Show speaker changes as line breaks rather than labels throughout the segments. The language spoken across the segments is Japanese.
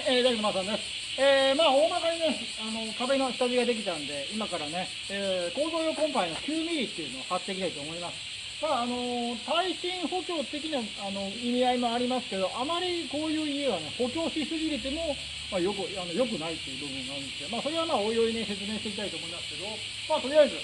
大工のまさんです。大まかにね、壁の下地ができたんで、今からね、構造用コンパイの9ミリっていうのを貼っていきたいと思います。耐震補強的な意味合いもありますけど、あまりこういう家はね、補強しすぎても、よくないっていう部分があるんですけど、それはおいおいね、説明していきたいと思いますけど、とりあえず、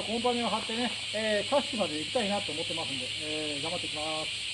コンパネを貼ってね、キャッシュまで行きたいなと思ってますんで、頑張っていきます。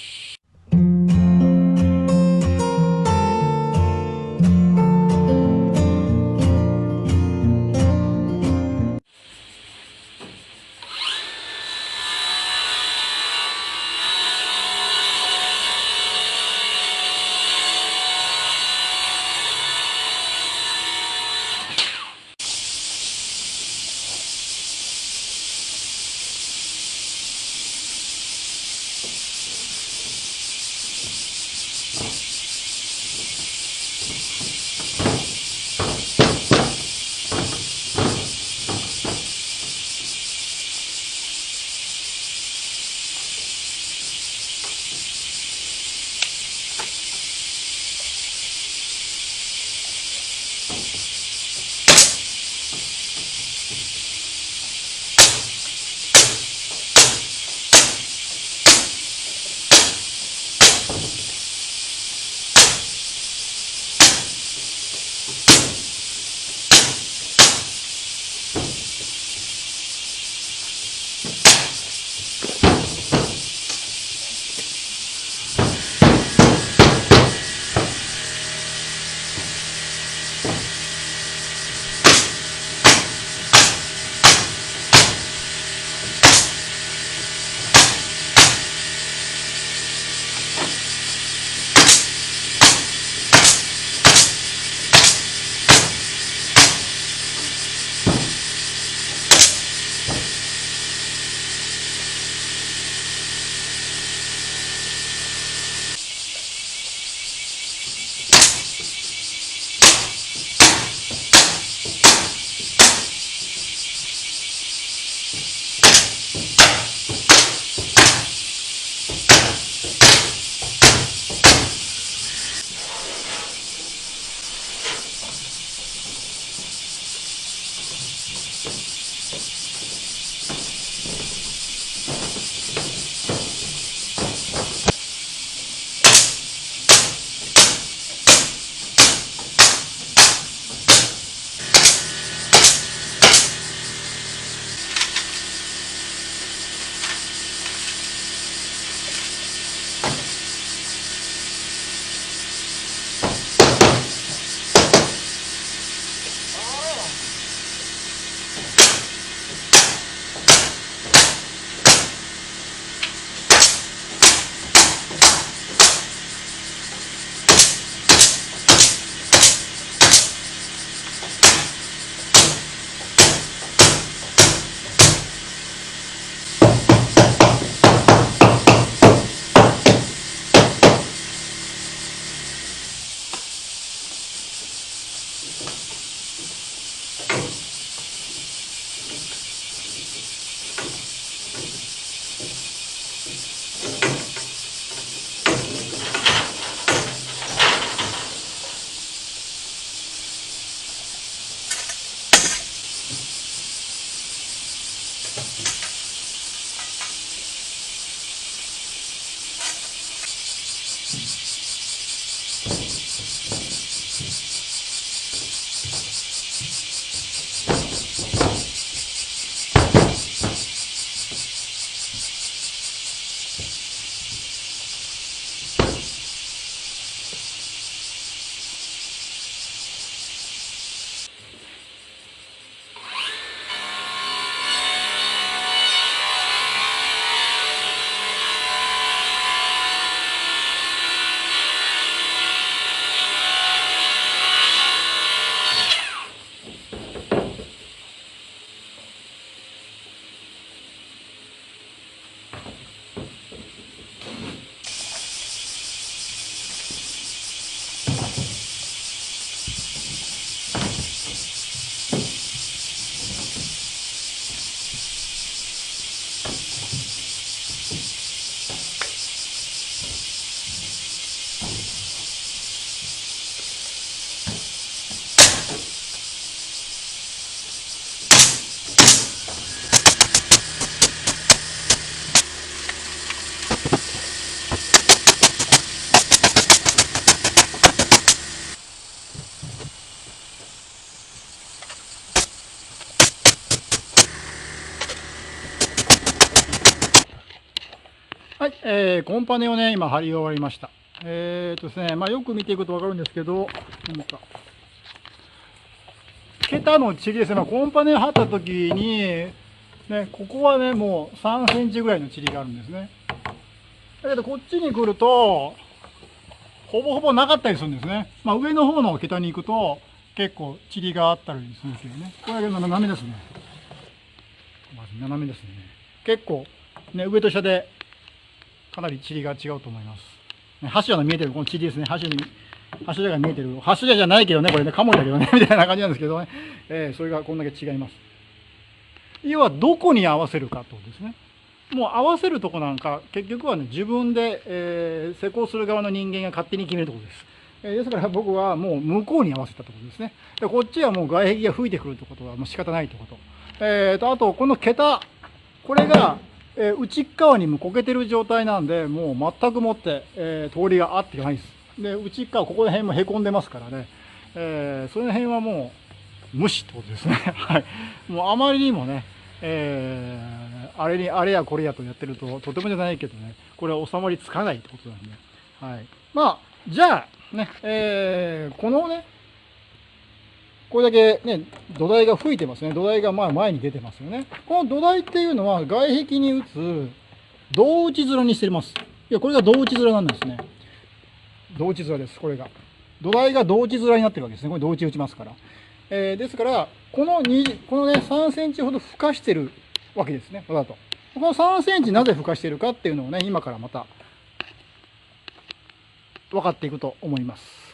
はい、コンパネをね、今貼り終わりました。ですね、よく見ていくと分かるんですけど、桁のチリですね、コンパネ貼った時に、ね、ここはね、もう3センチぐらいのチリがあるんですね。だけど、こっちに来ると、ほぼほぼなかったりするんですね。上の方の桁に行くと、結構チリがあったりするんですけどね。これが斜めですね。斜めですね。結構、ね、上と下で、かなりチリが違うと思います。柱の見えてる、このチリですね。柱が見えてる。柱じゃないけどね、これね、カモだけどね、みたいな感じなんですけどね。それがこんだけ違います。要は、どこに合わせるかってことですね。もう合わせるとこなんか、結局はね、自分で、施工する側の人間が勝手に決めるところです。ですから僕はもう向こうに合わせたところですね。でこっちはもう外壁が吹いてくるってことはもう仕方ないってこと。あと、この桁、これが、内側にもこけてる状態なんで、もう全くもって、通りがあってないです。で、内側、ここら辺もへこんでますからね。その辺はもう無視ってことですね。はい。もうあまりにもね、あれやこれやとやってると、とてもじゃないけどね、これは収まりつかないってことなんで。はい。じゃあ、ね、このね、これだけね、土台が吹いてますね。土台が前に出てますよね。この土台っていうのは外壁に打つ胴打ち面にしてます。いや、これが胴打ち面なんですね。胴打ち面です、これが。土台が胴打ち面になってるわけですね。これ胴打ち打ちますから。ですから、このね、3センチほど吹かしてるわけですね。わざと。この3センチなぜ吹かしてるかっていうのをね、今からまた分かっていくと思います。